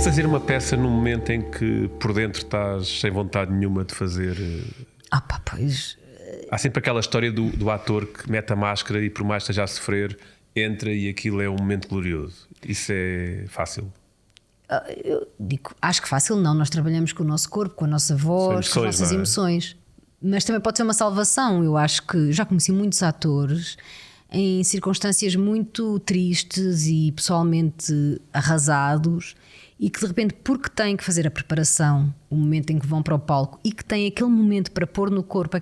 fazer uma peça num momento em que por dentro estás sem vontade nenhuma de fazer? Pois. Há sempre aquela história do ator que mete a máscara e, por mais que esteja a sofrer, entra e aquilo é um momento glorioso. Isso é fácil? Eu digo, acho que fácil não. Nós trabalhamos com o nosso corpo, com a nossa voz, com as nossas emoções. Mas também pode ser uma salvação. Eu acho que já conheci muitos atores em circunstâncias muito tristes e pessoalmente arrasados, e que de repente, porque têm que fazer a preparação, o momento em que vão para o palco, e que têm aquele momento para pôr no corpo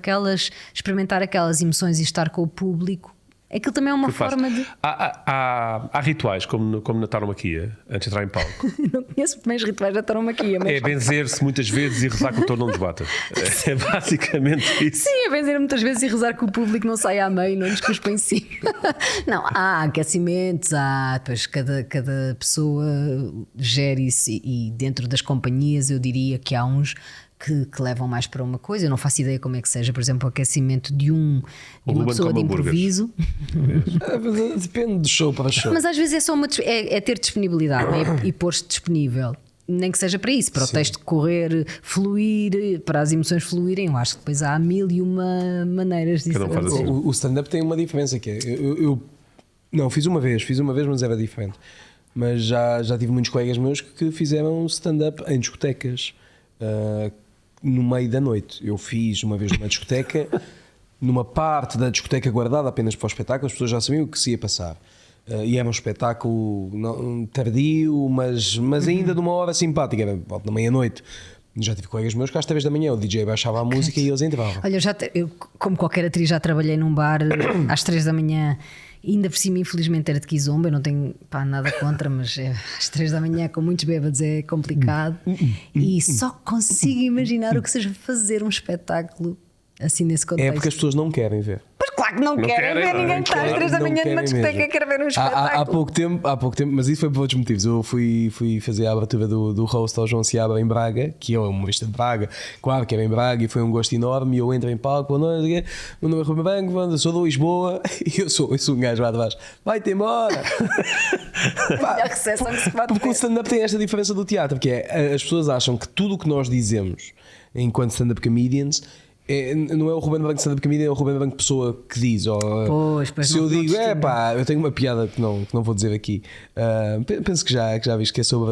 experimentar aquelas emoções e estar com o público, aquilo também é uma forma de... Há rituais, como na tauromaquia, antes de entrar em palco. Não conheço bem os rituais da tauromaquia, mas... É benzer-se muitas vezes e rezar que o touro não nos bata. É basicamente isso. Sim, é benzer muitas vezes e rezar que o público não saia à meio, não nos cuspa em cima. Não, há aquecimentos, depois cada pessoa gere isso, e dentro das companhias eu diria que há uns que levam mais para uma coisa. Eu não faço ideia como é que seja, por exemplo, o aquecimento de uma pessoa de improviso. Depende do show para show. Mas às vezes é só é ter disponibilidade, e pôr-se disponível. Nem que seja para isso, para o texto correr, fluir, para as emoções fluírem. Eu acho que depois há 1001 maneiras disso. Assim. O stand-up tem uma diferença que é, não, fiz uma vez, mas era diferente. Mas já tive muitos colegas meus que fizeram stand-up em discotecas. No meio da noite. Eu fiz uma vez numa discoteca, numa parte da discoteca guardada apenas para o espetáculo, as pessoas já sabiam o que se ia passar. E era um espetáculo tardio, mas ainda de uma hora simpática, era volta da meia-noite. Já tive colegas meus que às 3 da manhã o DJ baixava a música e eles entravam. Olha, eu, como qualquer atriz, já trabalhei num bar às 3 da manhã. Ainda por cima, infelizmente, era de Kizomba. Eu não tenho nada contra, mas às 3 da manhã com muitos bêbados é complicado. E só consigo imaginar o que seja fazer um espetáculo assim nesse contexto. É porque as pessoas não querem ver. Pois claro que não querem ver, ninguém está às 3 da manhã numa discoteca e quer ver um espetáculo. Há pouco tempo, mas isso foi por outros motivos. Eu fui fazer a abertura do roast ao João Seabra em Braga, que é uma humorista de Braga, claro que era em Braga, e foi um gosto enorme. E eu entro em palco, meu nome é Rui Branco, sou de Lisboa, e eu sou um gajo lá de baixo, vai-te embora. A recepção que se pode porque o stand-up tem esta diferença do teatro, que é, as pessoas acham que tudo o que nós dizemos enquanto stand-up comedians não é o Ruben Branco stand-up comedian, é o Ruben Branco pessoa que diz. Pois se eu digo, eu tenho uma piada que não vou dizer aqui. Penso que já viste, que é sobre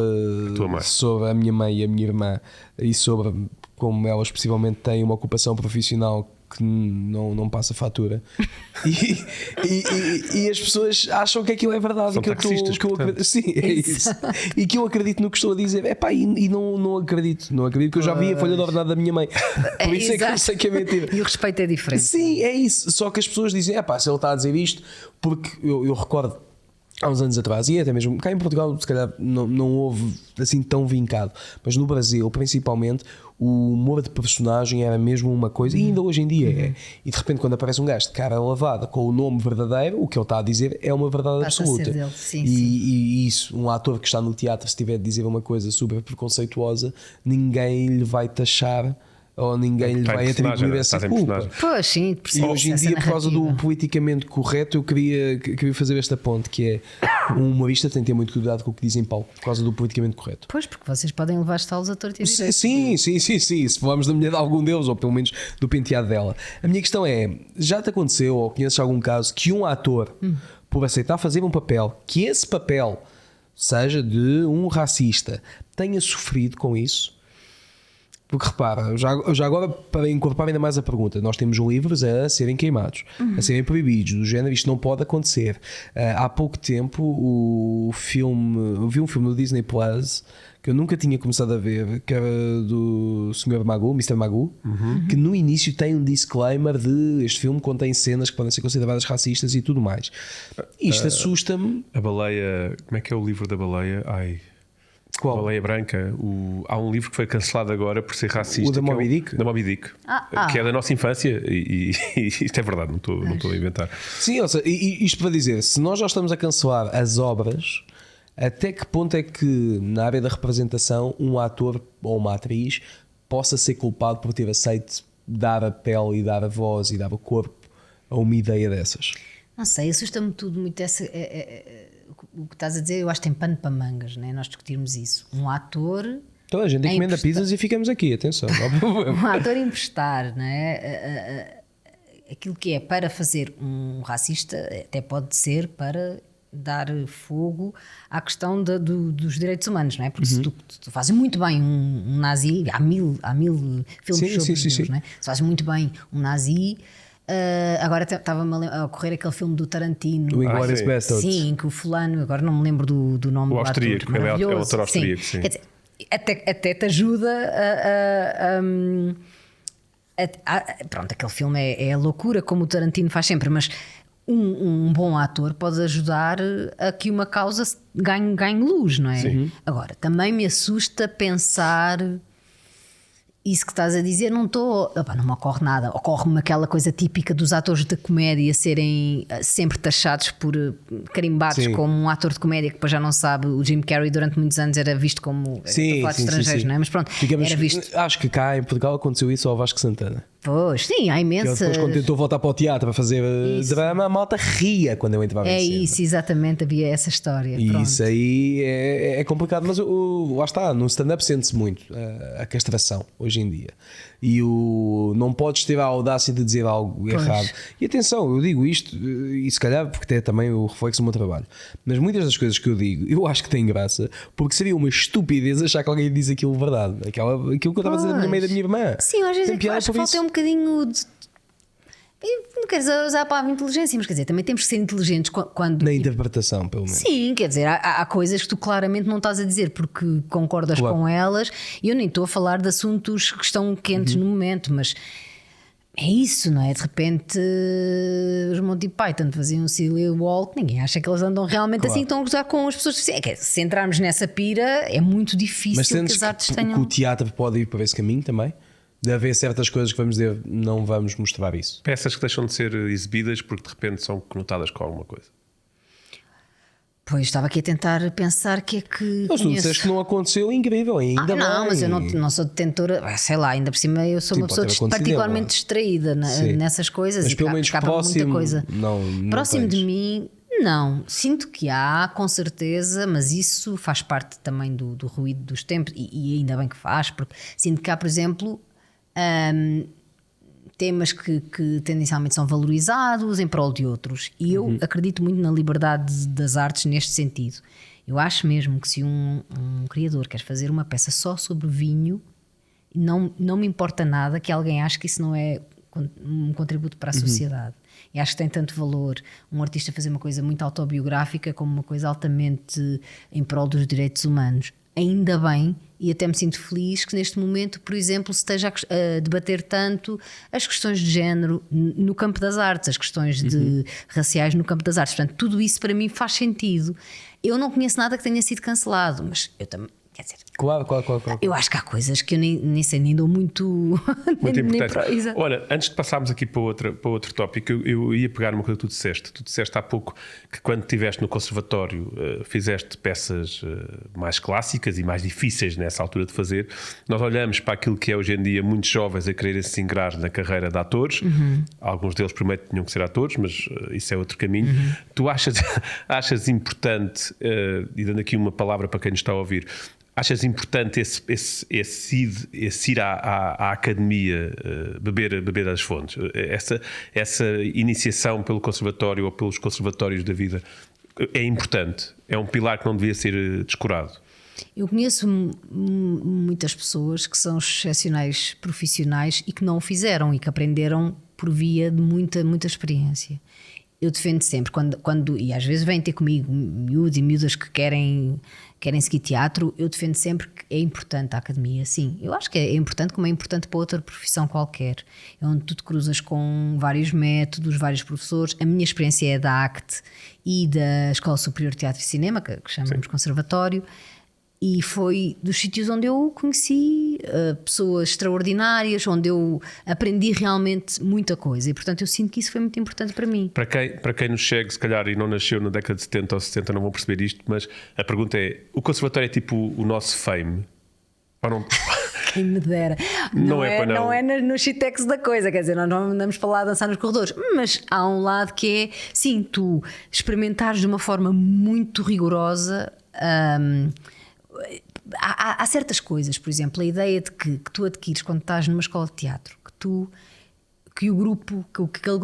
a minha mãe e a minha irmã, e sobre como elas possivelmente têm uma ocupação profissional que não passa fatura. E as pessoas acham que aquilo é verdade. São que taxistas, eu acredito. Sim, é isso. E que eu acredito no que estou a dizer. E não acredito. Não acredito, que eu já vi a folha de ordenado da minha mãe. Por isso é que eu sei que é mentira. E o respeito é diferente. Sim, é isso. Só que as pessoas dizem, se ele está a dizer isto, porque eu recordo há uns anos atrás, e até mesmo cá em Portugal se calhar não houve assim tão vincado, mas no Brasil principalmente o humor de personagem era mesmo uma coisa, e ainda hoje em dia é. E de repente quando aparece um gajo de cara lavada com o nome verdadeiro, o que ele está a dizer é uma verdade absoluta. A ser dele. Sim, e isso, um ator que está no teatro, se tiver de dizer uma coisa super preconceituosa, ninguém lhe vai taxar, ou ninguém lhe vai atribuir essa culpa. Pois sim, e hoje em dia, por causa do politicamente correto, eu queria fazer esta ponte, que é um humorista tem que ter muito cuidado com o que diz em palco, por causa do politicamente correto. Pois, porque vocês podem levar estalos a torto e direito. Sim, se falarmos da mulher de algum deles, ou pelo menos do penteado dela. A minha questão é, já te aconteceu, ou conheces algum caso, que um ator, por aceitar fazer um papel, que esse papel seja de um racista, tenha sofrido com isso? Porque repara, já agora, para incorporar ainda mais a pergunta, nós temos livros a serem queimados, a serem proibidos, do género, isto não pode acontecer. Há pouco tempo eu vi um filme do Disney Plus que eu nunca tinha começado a ver, que era do Sr. Magoo, Mr. Magoo, que no início tem um disclaimer de este filme contém cenas que podem ser consideradas racistas e tudo mais. Isto assusta-me. A baleia, como é que é o livro da baleia? Qual? A Baleia Branca. Há um livro que foi cancelado agora por ser racista. O da Moby Dick? Da Moby Dick. Que é da nossa infância, e isto é verdade, não estou a inventar. Sim, ou seja, isto para dizer, se nós já estamos a cancelar as obras, até que ponto é que na área da representação um ator ou uma atriz possa ser culpado por ter aceito dar a pele e dar a voz e dar o corpo a uma ideia dessas? Não sei, assusta-me tudo muito o que estás a dizer, eu acho que tem pano para mangas, né? Nós discutirmos isso. Um ator. Então a gente encomenda pizzas e ficamos aqui, atenção, não há problema. Um ator emprestar, né? Aquilo que é para fazer um racista, até pode ser para dar fogo à questão dos direitos humanos, não é? Porque se tu fazes muito bem um nazi, há mil filmes sobre judeus, não é? Se fazes muito bem um nazi. Agora estava-me a ocorrer aquele filme do Tarantino, o Inglourious Basterds. Sim, que o fulano, agora não me lembro do nome O do austríaco, ator, ele é o autor austríaco, sim. Quer dizer, até te ajuda pronto, aquele filme é a loucura, como o Tarantino faz sempre, mas um bom ator pode ajudar a que uma causa ganhe luz, não é? Sim. Agora, também me assusta pensar isso que estás a dizer, não me ocorre nada. Ocorre-me aquela coisa típica dos atores de comédia serem sempre taxados por carimbados como um ator de comédia que depois já não sabe. O Jim Carrey durante muitos anos era visto como estrangeiros, não é? Mas pronto, era visto. Acho que cá em Portugal aconteceu isso ao Vasco Santana. Pois, sim, há imensas. Ele depois, quando tentou voltar para o teatro para fazer drama, a malta ria quando eu entrava em cena. É isso, exatamente, havia essa história. E Pronto. isso aí é complicado, mas lá está, no stand-up sente-se muito a castração hoje em dia. E não podes ter a audácia de dizer algo errado. E atenção, eu digo isto, e se calhar porque é também o reflexo do meu trabalho, mas muitas das coisas que eu digo, eu acho que tem graça, porque seria uma estupidez achar que alguém diz aquilo verdade. Aquilo que eu estava a dizer no meio da minha irmã. Sim, às vezes tem piada acho que por falta isso. um bocadinho de. Não queres usar a palavra inteligência, mas quer dizer, também temos que ser inteligentes quando. Na interpretação, pelo menos. Sim, quer dizer, há coisas que tu claramente não estás a dizer porque concordas com elas, e eu nem estou a falar de assuntos que estão quentes no momento, mas é isso, não é? De repente os Monty Python faziam Silly Walk, ninguém acha que eles andam realmente assim, estão a gozar com as pessoas. Se entrarmos nessa pira, é muito difícil Mas que sentes as artes que tenham. o teatro pode ir para esse caminho também? De haver certas coisas que vamos dizer, não vamos mostrar isso. Peças que deixam de ser exibidas porque de repente são conotadas com alguma coisa. Pois, estava aqui a tentar pensar que é que. Mas tu disseste que não aconteceu, incrível, ainda bem. Não, mas eu não sou detentora, sei lá, ainda por cima eu sou uma pode pessoa ter acontecido, particularmente distraída Sim. nessas coisas. Mas e pelo menos escapa muita próximo, coisa. não Próximo tens. de mim, não. Sinto que há, com certeza, mas isso faz parte também do ruído dos tempos, e ainda bem que faz, porque sinto que há, por exemplo, temas que tendencialmente são valorizados em prol de outros, e eu acredito muito na liberdade das artes neste sentido. Eu acho mesmo que se um criador quer fazer uma peça só sobre vinho, não me importa nada que alguém ache que isso não é um contributo para a sociedade. E acho que tem tanto valor um artista fazer uma coisa muito autobiográfica como uma coisa altamente em prol dos direitos humanos. Ainda bem, e até me sinto feliz que neste momento, por exemplo, se esteja a debater tanto as questões de género no campo das artes, as questões raciais no campo das artes. Portanto, tudo isso para mim faz sentido. Eu não conheço nada que tenha sido cancelado, mas eu também, quer dizer, Claro. eu acho que há coisas que eu nem sei, nem dou muito importante. Olha, antes de passarmos aqui para outro tópico, eu ia pegar uma coisa que tu disseste. Tu disseste há pouco que quando estiveste no conservatório fizeste peças mais clássicas e mais difíceis nessa altura de fazer. Nós olhamos para aquilo que é hoje em dia muitos jovens a quererem se ingrar na carreira de atores. Alguns deles primeiro tinham que ser atores, mas isso é outro caminho. Tu achas importante, e dando aqui uma palavra para quem nos está a ouvir, achas importante esse ir à academia beber das fontes? Essa iniciação pelo conservatório ou pelos conservatórios da vida é importante? É um pilar que não devia ser descurado? Eu conheço muitas pessoas que são excepcionais profissionais e que não o fizeram e que aprenderam por via de muita experiência. Eu defendo sempre, e às vezes vêm ter comigo miúdos e miúdas que querem seguir teatro, eu defendo sempre que é importante a academia, sim. Eu acho que é importante como é importante para outra profissão qualquer. É onde tu te cruzas com vários métodos, vários professores. A minha experiência é da ACT e da Escola Superior de Teatro e Cinema, que chamamos conservatório, e foi dos sítios onde eu conheci pessoas extraordinárias, onde eu aprendi realmente muita coisa, e portanto eu sinto que isso foi muito importante para mim. Para quem nos segue, se calhar, e não nasceu na década de 70 ou 60, não vão perceber isto, mas a pergunta é: o conservatório é tipo o nosso Fame? Ou não? Quem me dera. Não é no shitex da coisa, quer dizer, nós não andamos para lá dançar nos corredores, mas há um lado que é, sim, tu experimentares de uma forma muito rigorosa. Há certas coisas, por exemplo, a ideia de que tu adquires quando estás numa escola de teatro, que aquele grupo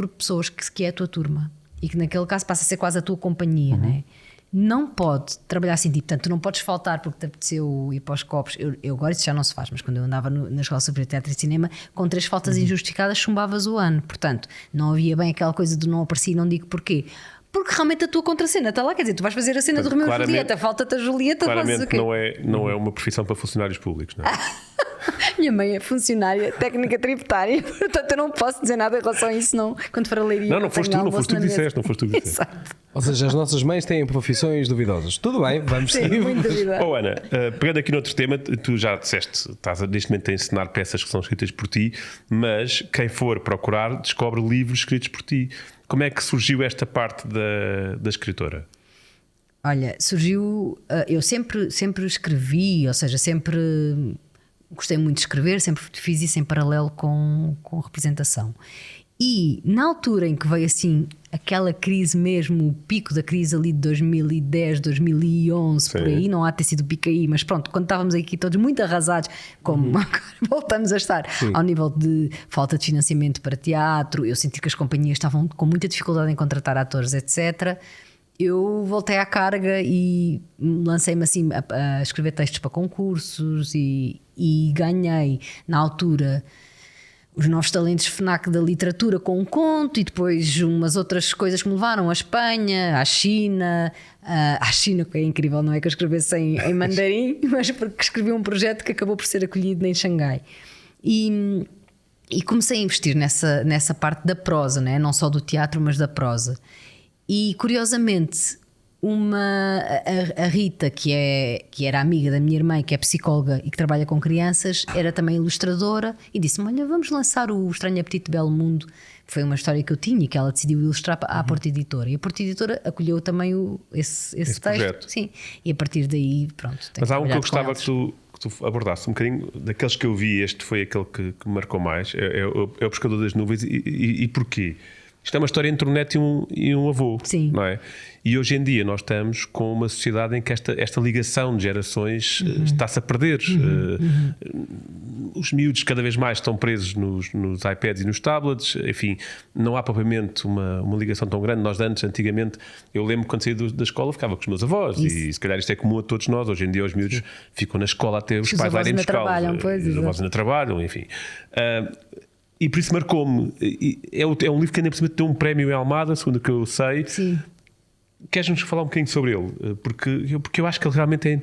de pessoas que é a tua turma e que naquele caso passa a ser quase a tua companhia, né? Não pode trabalhar assim, tipo, portanto, tu não podes faltar porque te apeteceu ir para os copos. Eu agora isso já não se faz, mas quando eu andava na Escola Superior de Teatro e Cinema, com 3 faltas injustificadas, chumbavas o ano. Portanto, não havia bem aquela coisa de não aparecer e não digo porquê. Porque realmente a tua contracena está lá, quer dizer, tu vais fazer a cena do Romeu e Julieta, falta-te a Julieta, claramente não é uma profissão para funcionários públicos, não é? Minha mãe é funcionária técnica tributária, portanto eu não posso dizer nada em relação a isso, não. Quando for a leiria, não foste tu que disseste. Exato. Ou seja, as nossas mães têm profissões duvidosas. Tudo bem, vamos seguir. Ana, pegando aqui noutro tema, tu já disseste, estás neste momento a ensinar peças que são escritas por ti, mas quem for procurar descobre livros escritos por ti. Como é que surgiu esta parte da escritora? Olha, surgiu. Eu sempre escrevi, ou seja, sempre gostei muito de escrever, sempre fiz isso em paralelo com representação. E na altura em que veio assim aquela crise mesmo, o pico da crise ali de 2010, 2011, sim, por aí, não há de ter sido o pico aí, mas pronto, quando estávamos aqui todos muito arrasados, como agora voltamos a estar, sim, ao nível de falta de financiamento para teatro, eu senti que as companhias estavam com muita dificuldade em contratar atores, etc. Eu voltei à carga e lancei-me assim a escrever textos para concursos e ganhei na altura os Novos Talentos FNAC da literatura com um conto e depois umas outras coisas que me levaram à Espanha, à China, que é incrível, não é que eu escrevesse em mandarim, mas porque escrevi um projeto que acabou por ser acolhido em Xangai. E comecei a investir nessa parte da prosa, não só do teatro, mas da prosa. E curiosamente a Rita, que era amiga da minha irmã, que é psicóloga e que trabalha com crianças, era também ilustradora e disse-me: olha, vamos lançar o Estranho Apetite de Belo Mundo, que foi uma história que eu tinha e que ela decidiu ilustrar à Porta Editora, e a Porta Editora acolheu também esse texto projeto. Sim, e a partir daí pronto. Mas há um que eu gostava que tu abordasse um bocadinho, daqueles que eu vi, este foi aquele que me marcou mais, é o Pescador das Nuvens. E porquê? Isto é uma história entre um neto e um avô, sim, não é? E hoje em dia nós estamos com uma sociedade em que esta ligação de gerações está-se a perder. Os miúdos cada vez mais estão presos nos iPads e nos tablets, enfim, não há propriamente uma ligação tão grande. Nós antigamente, eu lembro quando saí da escola ficava com os meus avós, e se calhar isto é comum a todos nós. Hoje em dia os miúdos ficam na escola até os pais lá irem buscá-los. Os avós ainda trabalham, enfim. E por isso marcou-me. É um livro que ainda por cima tem um prémio em Almada, segundo o que eu sei. Sim. Queres-nos falar um bocadinho sobre ele? Porque eu acho que ele realmente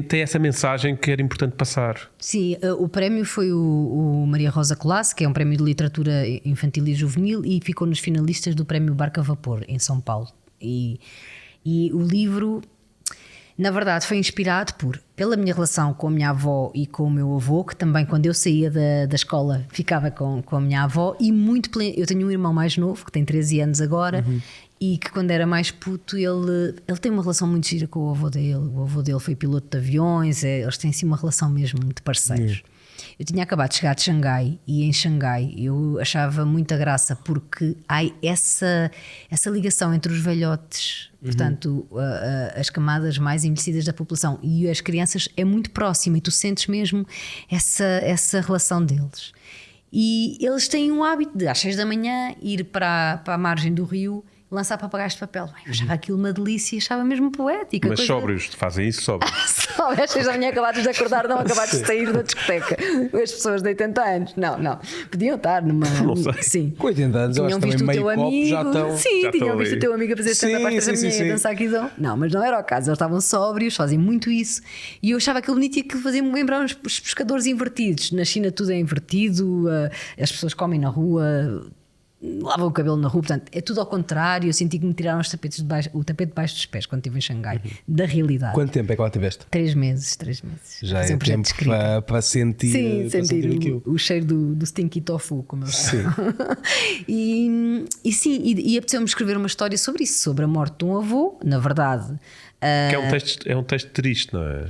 tem essa mensagem que era importante passar. Sim, o prémio foi o Maria Rosa Colasso, que é um prémio de literatura infantil e juvenil, e ficou nos finalistas do prémio Barco a Vapor, em São Paulo. E o livro, na verdade, foi inspirado pela minha relação com a minha avó e com o meu avô, que também, quando eu saía da escola, ficava com a minha avó. E eu tenho um irmão mais novo, que tem 13 anos agora, e que quando era mais puto, ele tem uma relação muito gira com o avô dele. O avô dele foi piloto de aviões, eles têm assim uma relação mesmo de parceiros. Eu tinha acabado de chegar de Xangai, e em Xangai eu achava muita graça porque há essa ligação entre os velhotes, portanto as camadas mais envelhecidas da população e as crianças é muito próxima, e tu sentes mesmo essa relação deles. E eles têm um hábito de às 6 da manhã ir para a margem do rio lançar papagaios de papel. Eu achava aquilo uma delícia, achava mesmo poética. Mas sóbrios, fazem isso sóbrios. Às 6 da manhã acabados de acordar, não acabados de sair da discoteca. As pessoas de 80 anos. Não. Podiam estar numa... Não sei. Sim. Com 80 anos, eu acho que também meio copo já estão... Sim, tinham visto o teu amigo a fazer stand-up às 3 da manhã e dançar aqui. Não, mas não era o caso. Eles estavam sóbrios, fazem muito isso. E eu achava aquilo bonito, e que fazia-me lembrar os pescadores invertidos. Na China tudo é invertido, as pessoas comem na rua, lavam o cabelo na rua, portanto é tudo ao contrário. Eu senti que me tiraram o tapete debaixo dos pés quando estive em Xangai, da realidade. Quanto tempo é que lá tiveste? 3 meses. Já é tempo para sentir, sentir o cheiro do stinky tofu, como eu sei. E apeteceu-me escrever uma história sobre isso, sobre a morte de um avô, na verdade. Que é um texto triste, não é?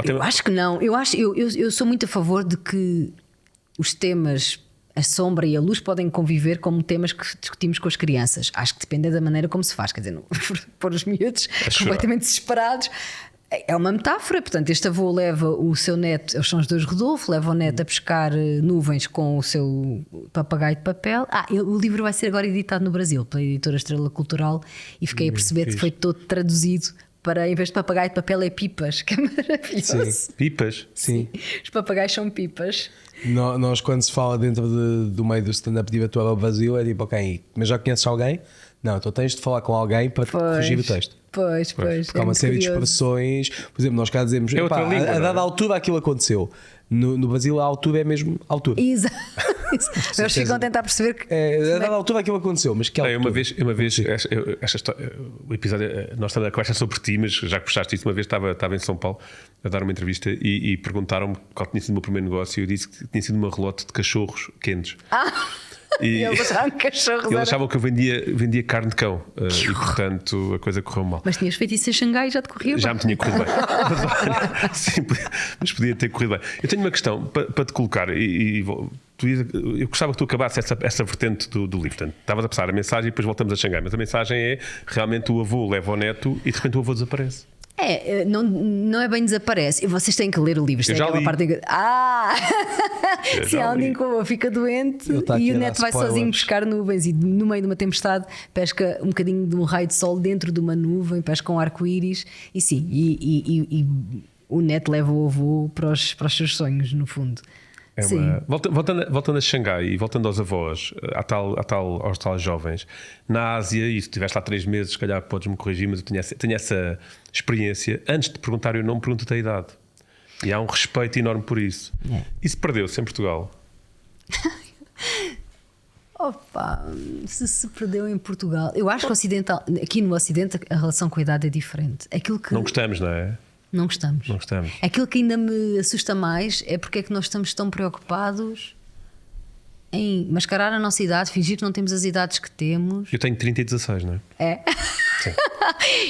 Eu acho que não. Eu sou muito a favor de que os temas, a sombra e a luz, podem conviver como temas que discutimos com as crianças. Acho que depende da maneira como se faz. Quer dizer, não, pôr os miúdos completamente desesperados. É uma metáfora, portanto, este avô leva o seu neto, eles são os dois Rodolfo, leva o neto a pescar nuvens com o seu papagaio de papel. O livro vai ser agora editado no Brasil pela editora Estrela Cultural e fiquei a perceber que foi todo traduzido para, em vez de papagaio de papel, é pipas, que é maravilhoso. Sim. Pipas? Sim. Os papagaios são pipas. Nós, quando se fala dentro do meio do stand-up de atual ao vazio, é tipo, ok, mas já conheces alguém? Não, então tens de falar com alguém para corrigir o texto. Pois. Porque há uma série de expressões, por exemplo, nós cá dizemos, língua, a dada altura aquilo aconteceu. No Brasil a altura é mesmo altura. Exato. Eles ficam a tentar perceber que. A dada altura aquilo aconteceu, mas que altura? Uma vez esta história, o episódio, nós estamos a conversa sobre ti, mas já que puxaste isso, uma vez estava em São Paulo a dar uma entrevista e perguntaram-me qual tinha sido o meu primeiro negócio e eu disse que tinha sido uma relote de cachorros quentes. E eles achavam que cachorros eles achavam que eu vendia carne de cão e portanto a coisa correu mal. Mas tinhas feito isso em Xangai e já te corria bem. Já me tinha corrido bem. Sim, mas podia ter corrido bem. Eu tenho uma questão para te colocar eu gostava que tu acabasses essa vertente do livro. Portanto, estavas a passar a mensagem e depois voltamos a Xangai, mas a mensagem é realmente o avô leva o neto e de repente o avô desaparece. Não é bem desaparece. Vocês têm que ler o livro. Eu já li. Parte se há um dia que o avô fica doente e o neto vai sozinho pescar nuvens e no meio de uma tempestade pesca um bocadinho de um raio de sol dentro de uma nuvem, pesca um arco-íris e sim, e o neto leva o avô para os seus sonhos, no fundo. Voltando a Xangai e voltando aos avós, aos tais jovens, na Ásia, e se estiveste lá 3 meses, se calhar podes-me corrigir, mas eu tenho essa experiência. Antes de perguntar o nome, pergunta-te a idade. E há um respeito enorme por isso. Isso perdeu-se em Portugal. Opa, se perdeu em Portugal. Eu acho que aqui no Ocidente a relação com a idade é diferente. Não gostamos, não é? Não gostamos. Aquilo que ainda me assusta mais é porque é que nós estamos tão preocupados em mascarar a nossa idade, fingir que não temos as idades que temos. Eu tenho 30 e 16, não é? Sim.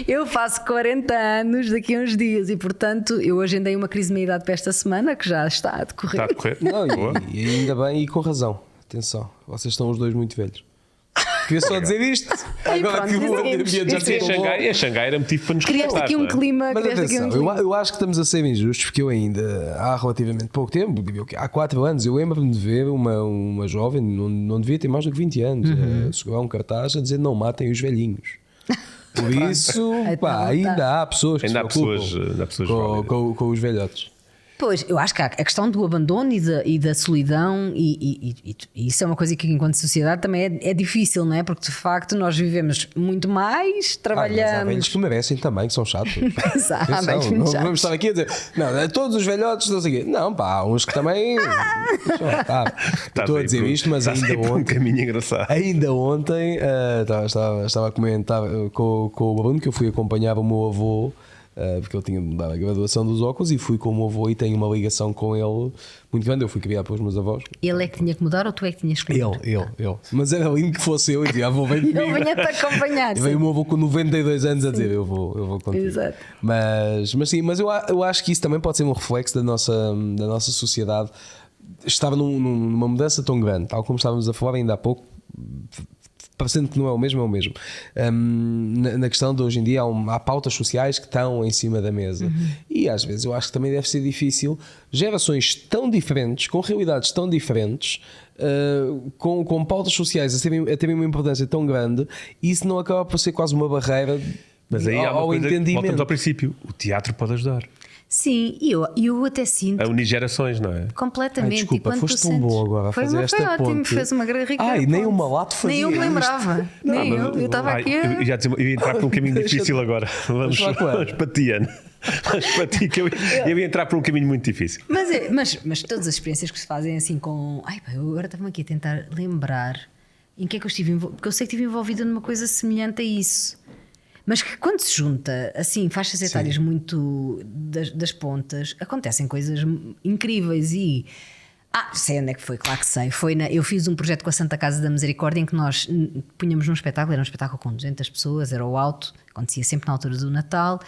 Eu faço 40 anos daqui a uns dias e, portanto, eu agendei uma crise de meia-idade para esta semana que já está a decorrer. Está a decorrer? Não, e ainda bem e com razão. Atenção, vocês estão os dois muito velhos. Queria só dizer isto. Agora que o ambiente já ficou. Xangai era motivo para nos criaste aqui um clima. Mas atenção, eu acho que estamos a ser injustos porque eu ainda há relativamente pouco tempo, há 4 anos, eu lembro-me de ver uma jovem, não devia ter mais do que 20 anos, segurar um cartaz a dizer não matem os velhinhos. Por isso, ainda há pessoas que se preocupam com os velhotes. Pois, eu acho que há a questão do abandono e da solidão e isso é uma coisa que enquanto sociedade também é difícil, não é? Porque de facto nós vivemos muito mais, trabalhamos... Mas há velhos que merecem também, que são chatos. Não vamos estar aqui a dizer, não, todos os velhotes não sei o quê. Não, há uns que também... Estou a dizer isto, mas ainda ontem... um caminho engraçado. Ainda ontem estava a comentar com o Bruno que eu fui acompanhar o meu avô, porque ele tinha mudado a graduação dos óculos e fui com o meu avô e tenho uma ligação com ele muito grande. Eu fui criado pelos meus avós. Ele é que tinha que mudar ou tu é que tinhas que mudar? Ele. Mas era lindo que fosse eu e dizia, avô, vem comigo. Ele vinha-te acompanhar. Veio o meu avô com 92 anos a dizer, eu vou contigo. Exato. Mas eu acho que isso também pode ser um reflexo da nossa sociedade. Estava numa mudança tão grande, tal como estávamos a falar ainda há pouco, parecendo que não é o mesmo, é o mesmo. Na questão de hoje em dia há pautas sociais que estão em cima da mesa e às vezes eu acho que também deve ser difícil gerações tão diferentes, com realidades tão diferentes, com pautas sociais a terem uma importância tão grande, e isso não acaba por ser quase uma barreira. Mas aí há uma coisa, entendimento. Voltamos ao princípio, o teatro pode ajudar. Sim, e eu até sinto. A unir gerações, não é? Completamente. Desculpa, foste tão bom agora a fazer esta ponte. Foi ótimo, fez uma grande rica. Nem uma lato fazia. Nem eu me lembrava. Eu estava aqui. Eu ia entrar por um caminho difícil agora. Vamos para ti, Ana. Mas para ti, que eu ia entrar por um caminho muito difícil. Mas todas as experiências que se fazem assim com. Eu agora estava-me aqui a tentar lembrar em que é que eu estive envolvida. Porque eu sei que estive envolvida numa coisa semelhante a isso. Mas que quando se junta assim faixas etárias muito das pontas, acontecem coisas incríveis e Sei onde é que foi, claro que sei. Eu fiz um projeto com a Santa Casa da Misericórdia em que nós punhamos num espetáculo, era um espetáculo com 200 pessoas, era o alto, acontecia sempre na altura do Natal,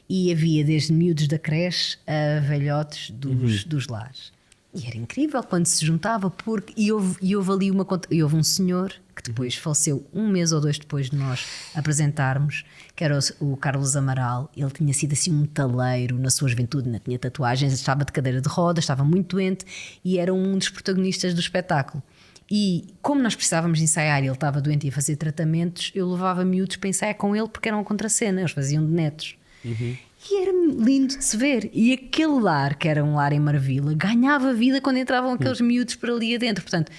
e havia desde miúdos da creche a velhotes dos lares. E era incrível quando se juntava, e houve ali houve um senhor que depois faleceu 1 mês ou 2 depois de nós apresentarmos, que era o Carlos Amaral. Ele tinha sido assim um metaleiro na sua juventude, não tinha tatuagens, estava de cadeira de rodas, estava muito doente e era um dos protagonistas do espetáculo. E como nós precisávamos ensaiar e ele estava doente e ia fazer tratamentos, eu levava miúdos para ensaiar com ele porque eram contracena, eles faziam de netos. E era lindo de se ver. E aquele lar, que era um lar em Marvila, ganhava vida quando entravam aqueles miúdos para ali adentro. Portanto,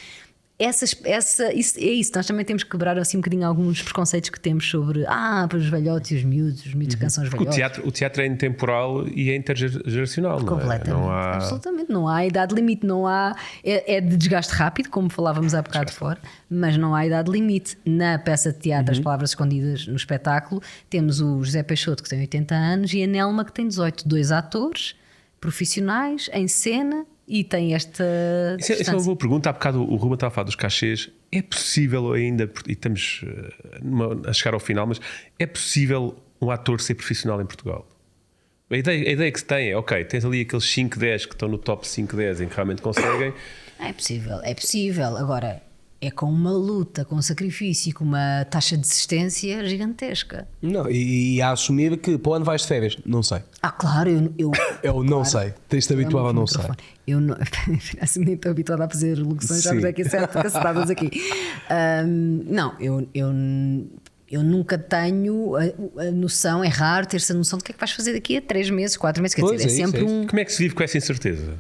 isso é isso. Nós também temos que quebrar assim um bocadinho alguns preconceitos que temos sobre para os velhotes e os miúdos que canções velhotes. O teatro é intemporal e é intergeracional, não é? Completamente, Não há... absolutamente. Não há idade limite, não há. É de desgaste rápido, como falávamos há bocado fora, mas não há idade limite. Na peça de teatro, As Palavras Escondidas no espetáculo, temos o José Peixoto, que tem 80 anos, e a Nelma, que tem 18. 2 atores profissionais em cena. E tem esta. Isso é uma boa pergunta. Há bocado o Ruben estava a falar dos cachês. É possível ainda, e estamos a chegar ao final, mas é possível um ator ser profissional em Portugal? A ideia que se tem é, ok, tens ali aqueles 5, 10 que estão no top 5, 10 em que realmente conseguem. É possível. Agora, é com uma luta, com um sacrifício, com uma taxa de desistência gigantesca. Não, e a assumir que para o ano vais de férias, não sei. Claro, eu não sei. Tens-te habituado a não sei. Eu não, assim, nem estou habituada a fazer locuções, já é que é certo, cacetadas aqui. Não, eu nunca tenho a noção, é raro ter essa noção do que é que vais fazer daqui a 3 meses, 4 meses. Quer dizer, é sempre um. Como é que se vive com essa incerteza?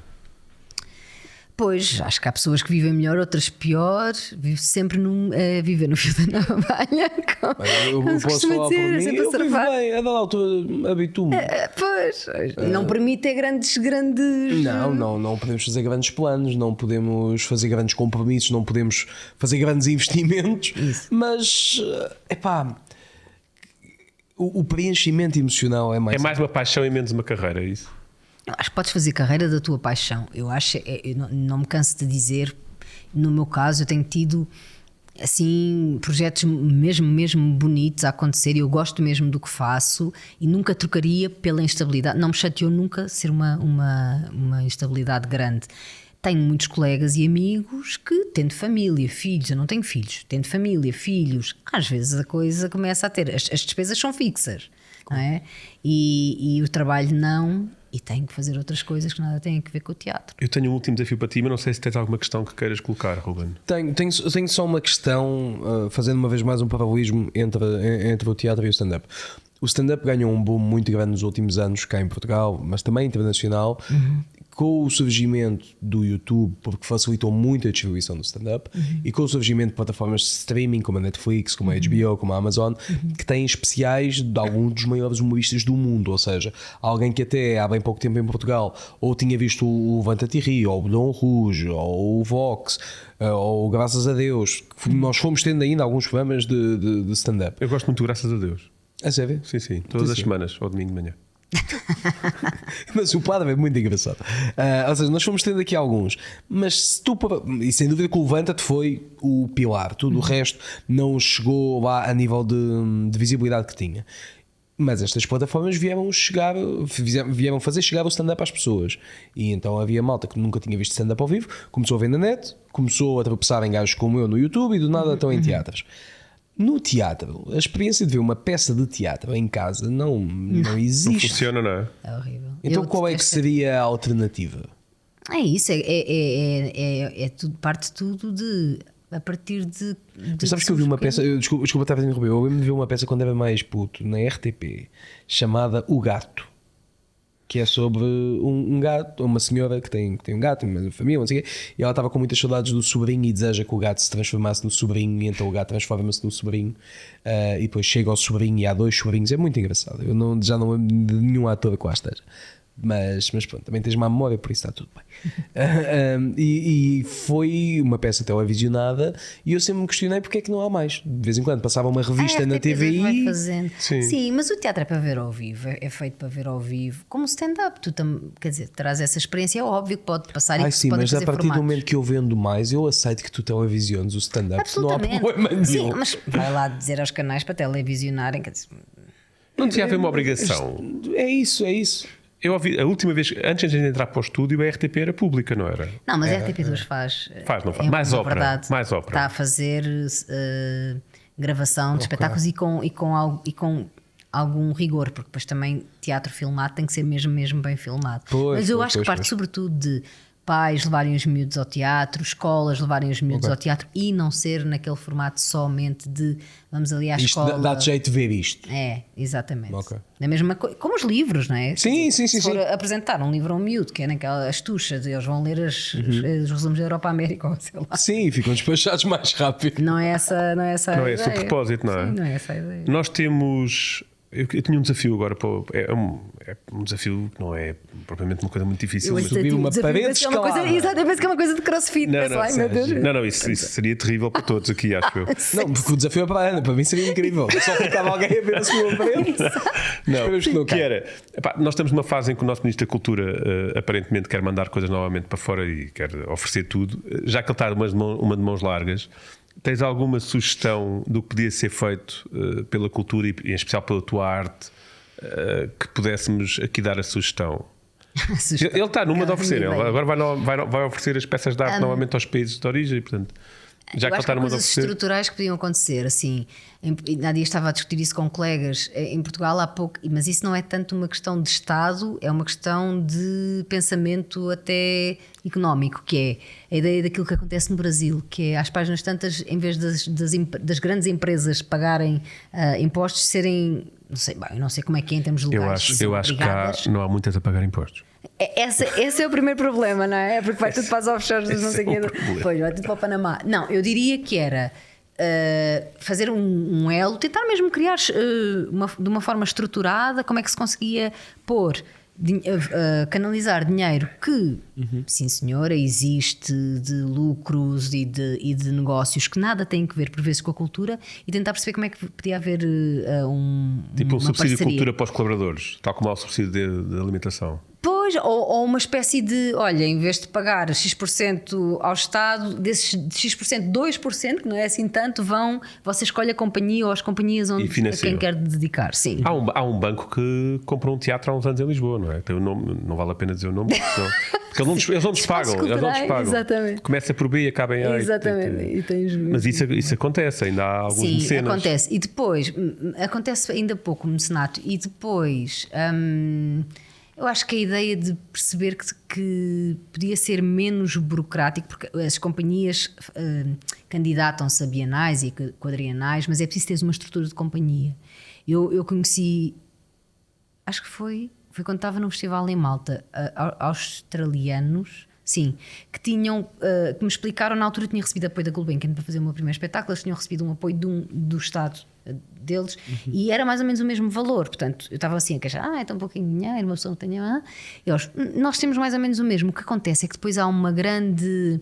Pois, acho que há pessoas que vivem melhor, outras pior. Vive sempre viver no fio da navalha. Eu posso falar por mim, eu vivo bem, a dada altura habituo-me. Pois, não permite ter grandes... Não podemos fazer grandes planos, não podemos fazer grandes compromissos, não podemos fazer grandes investimentos. Isso. Mas, o preenchimento emocional é mais... É mais uma paixão e menos uma carreira, é isso? Eu acho que podes fazer carreira da tua paixão. Eu acho, eu não me canso de dizer, no meu caso, eu tenho tido assim projetos mesmo bonitos a acontecer e eu gosto mesmo do que faço e nunca trocaria pela instabilidade. Não me chateou nunca ser uma instabilidade grande. Tenho muitos colegas e amigos que, tendo família, filhos, eu não tenho filhos, tendo família, filhos, às vezes a coisa começa a ter, as despesas são fixas, não é? E o trabalho não, e tenho que fazer outras coisas que nada têm a ver com o teatro. Eu tenho um último desafio para ti, mas não sei se tens alguma questão que queiras colocar, Ruben. Tenho só uma questão, fazendo uma vez mais um paralelismo entre o teatro e o stand-up. O stand-up ganhou um boom muito grande nos últimos anos cá em Portugal, mas também internacional, com o surgimento do YouTube, porque facilitou muito a distribuição do stand-up, e com o surgimento de plataformas de streaming como a Netflix, como a HBO, como a Amazon, que têm especiais de alguns dos maiores humoristas do mundo. Ou seja, alguém que até há bem pouco tempo em Portugal ou tinha visto o Levanta-te e Ri, ou o Blon Rouge, ou o Vox, ou Graças a Deus, nós fomos tendo ainda alguns programas de stand-up. Eu gosto muito, Graças a Deus. É sério? Sim, todas as semanas, ao domingo de manhã. Mas o padre é muito engraçado. Ou seja, nós fomos tendo aqui alguns, mas se tu, e sem dúvida que o Levanta-te foi o pilar, tudo o resto não chegou lá a nível de visibilidade que tinha. Mas estas plataformas vieram fazer chegar o stand-up às pessoas. E então havia malta que nunca tinha visto stand-up ao vivo, começou a ver na net, começou a tropeçar em gajos como eu no YouTube e do nada estão em teatros. No teatro, a experiência de ver uma peça de teatro em casa não existe. Não funciona, não é? É horrível. Então qual é que seria a alternativa? É isso, tudo, parte tudo de a partir de mas sabes que eu vi uma peça, desculpa estar a interromper, eu vi uma peça quando era mais puto na RTP chamada O Gato, que é sobre um gato, uma senhora que tem um gato, uma família, não sei o quê, e ela estava com muitas saudades do sobrinho e deseja que o gato se transformasse no sobrinho, e então o gato transforma-se no sobrinho, e depois chega ao sobrinho e há 2 sobrinhos. É muito engraçado. Eu já não lembro de nenhum ator que lá esteja, Mas pronto, também tens má memória, por isso está tudo bem. E foi uma peça televisionada e eu sempre me questionei porque é que não há mais. De vez em quando passava uma revista na TVI. Sim, mas o teatro é para ver ao vivo, é feito para ver ao vivo. Como stand-up, quer dizer, traz essa experiência, é óbvio que pode passar e que sim, pode mas fazer a partir do momento que eu vendo mais, eu aceito que tu televisiones o stand-up, não há problema nenhum. Sim, mas vai lá dizer aos canais para televisionarem, quer dizer, não devia haver uma obrigação. É isso. Eu ouvi, a última vez, antes de entrar para o estúdio, a RTP era pública, não era? Não, mas a RTP2 faz. Não faz. Mais ópera. Verdade, mais ópera. Está a fazer gravação de espetáculos e com algum rigor, porque depois também teatro filmado tem que ser mesmo bem filmado. Mas eu acho que parte sobretudo de pais levarem os miúdos ao teatro, escolas levarem os miúdos ao teatro e não ser naquele formato somente de vamos ali à escola. Dá-te jeito de ver isto. É, exatamente. É a mesma coisa, como os livros, não é? Sim. Se for apresentar um livro a um miúdo, que é naquelas tuchas, eles vão ler os resumos da Europa América, ou sei lá. Sim, ficam despachados mais rápido. Não é essa a ideia. Não é esse o propósito, não é? Sim, não é essa a ideia. Nós temos. Eu tinha um desafio agora é um desafio que não é propriamente uma coisa muito difícil. Mas subir uma parede escalada. Exatamente, que é uma coisa de crossfit. Isso seria terrível para todos aqui, acho eu. Não, porque o desafio é para a Ana, para mim seria incrível. Só ficava alguém a ver a sua parede. Não, que era. Nós estamos numa fase em que o nosso Ministro da Cultura aparentemente quer mandar coisas novamente para fora e quer oferecer tudo. Já que ele está uma de mãos largas, tens alguma sugestão do que podia ser feito pela cultura e em especial pela tua arte que pudéssemos aqui dar a sugestão? Ele está numa de oferecer, ele agora vai oferecer as peças de arte novamente aos países de origem, e, portanto, já que ele está numa de oferecer. Coisas estruturais que podiam acontecer, assim, há dias estava a discutir isso com colegas em Portugal há pouco, mas isso não é tanto uma questão de Estado, é uma questão de pensamento até económico, que é a ideia daquilo que acontece no Brasil, que é às páginas tantas, em vez das grandes empresas pagarem impostos, serem, eu não sei como é que é em termos legais. Eu acho que cá não há muitas a pagar impostos. Esse é o primeiro problema, não é? Porque vai tudo para as offshores, não sei o quê. Pois, vai tudo para o Panamá. Não, eu diria que era fazer um elo, tentar mesmo criar de uma forma estruturada como é que se conseguia pôr, canalizar dinheiro que, sim senhora, existe de lucros e de negócios que nada têm a ver por vezes com a cultura e tentar perceber como é que podia haver tipo um subsídio parceria. de cultura para os colaboradores, tal como há o subsídio de alimentação. Pois, ou uma espécie de, olha, em vez de pagar X% ao Estado, desses X%, 2%, que não é assim tanto, você escolhe a companhia ou as companhias a quem quer dedicar. Sim. Há um banco que comprou um teatro há uns anos em Lisboa, não é? Tem o nome, não vale a pena dizer o nome, porque eles não nos pagam. Exatamente. Começa por B e acaba em A. Exatamente. Mas isso acontece, ainda há alguns mecenas. Sim, acontece. E depois, acontece ainda pouco o mecenato. E depois... eu acho que a ideia de perceber que podia ser menos burocrático, porque as companhias candidatam-se a bienais e quadrienais, mas é preciso ter uma estrutura de companhia. Eu conheci, acho que foi quando estava no festival em Malta, australianos, sim, que me explicaram, na altura tinha recebido apoio da Gulbenkian para fazer o meu primeiro espetáculo, eles tinham recebido um apoio do Estado deles e era mais ou menos o mesmo valor, portanto eu estava assim a queixar, é tão pouquinho dinheiro, uma pessoa não tem nós temos mais ou menos o mesmo. O que acontece é que depois há uma grande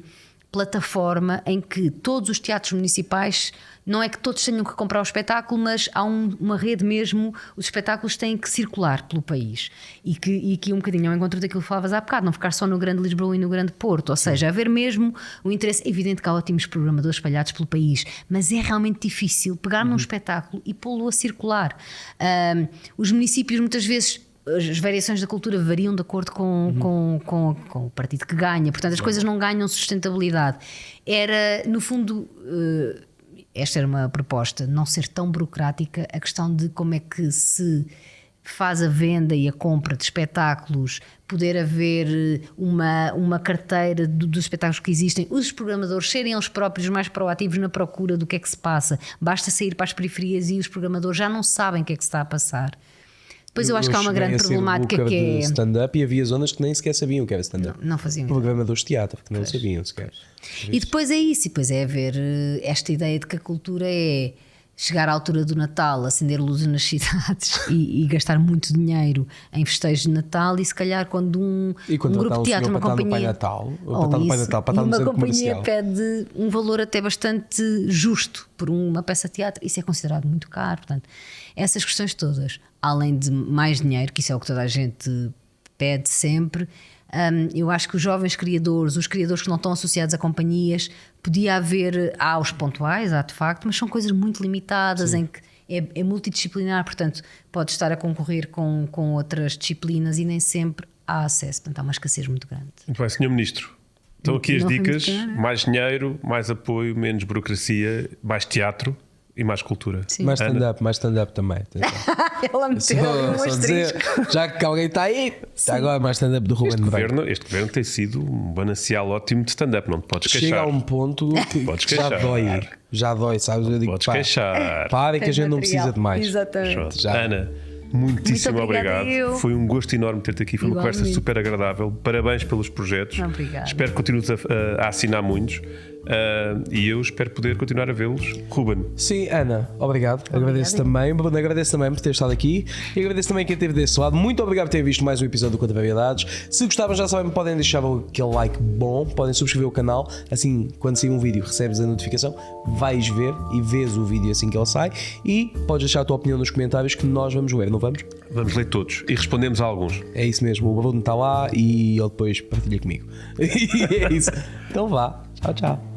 plataforma em que todos os teatros municipais, não é que todos tenham que comprar o espetáculo, mas há uma rede mesmo, os espetáculos têm que circular pelo país e que um bocadinho ao encontro daquilo que falavas há bocado, não ficar só no Grande Lisboa e no Grande Porto, ou seja, haver mesmo o interesse. É evidente que há ótimos programadores espalhados pelo país, mas é realmente difícil pegar num espetáculo e pô-lo a circular. Os municípios muitas vezes, as variações da cultura variam de acordo com o partido que ganha, portanto as coisas não ganham sustentabilidade. Era, no fundo, esta era uma proposta, não ser tão burocrática, a questão de como é que se faz a venda e a compra de espetáculos, poder haver uma carteira dos espetáculos que existem, os programadores serem eles próprios mais proativos na procura do que é que se passa, basta sair para as periferias e os programadores já não sabem o que é que se está a passar. Depois eu acho que há uma grande problemática que é stand-up e havia zonas que nem sequer sabiam o que era stand-up. Não faziam. Programadores de teatro que não sabiam sequer. E depois é isso, e depois é haver esta ideia de que a cultura é chegar à altura do Natal, acender luzes nas cidades e gastar muito dinheiro em festejos de Natal, e se calhar quando um grupo de teatro, uma companhia, uma companhia pede um valor até bastante justo por uma peça de teatro, isso é considerado muito caro. Portanto, essas questões todas, além de mais dinheiro, que isso é o que toda a gente pede sempre. Eu acho que os jovens criadores, os criadores que não estão associados a companhias, podia haver, há os pontuais, há de facto, mas são coisas muito limitadas. Sim. Em que é multidisciplinar, portanto pode estar a concorrer com outras disciplinas e nem sempre há acesso, portanto há uma escassez muito grande. Muito bem, Sr. Ministro, estão aqui as dicas: mais dinheiro, mais apoio, menos burocracia, mais teatro e mais cultura. Sim. Mais stand-up também. Ela meteu um asterisco. Já que alguém está aí, está agora mais stand-up do Ruben Moreira. Este governo tem sido um manancial ótimo de stand-up, não te podes queixar. Chega a um ponto que já dói, sabes? Eu digo, podes queixar. Para que a gente não precisa de mais. Exatamente. Ana, muitíssimo obrigado. Foi um gosto enorme ter-te aqui. Foi uma conversa super agradável. Parabéns pelos projetos. Obrigada. Espero que continues a assinar muitos. E eu espero poder continuar a vê-los. Ruben. Sim, Ana, obrigado. Agradeço também. Bruno, agradeço também por ter estado aqui. E agradeço também quem esteve desse lado. Muito obrigado por ter visto mais um episódio do Contra Variedades. Se gostavam, já sabem, podem deixar aquele like bom, podem subscrever o canal. Assim, quando sair um vídeo, recebes a notificação, vais ver e vês o vídeo assim que ele sai. E podes deixar a tua opinião nos comentários, que nós vamos ler, não vamos? Vamos ler todos e respondemos a alguns. É isso mesmo. O Bruno está lá e ele depois partilha comigo. E é isso. Então vá. Tchau, tchau.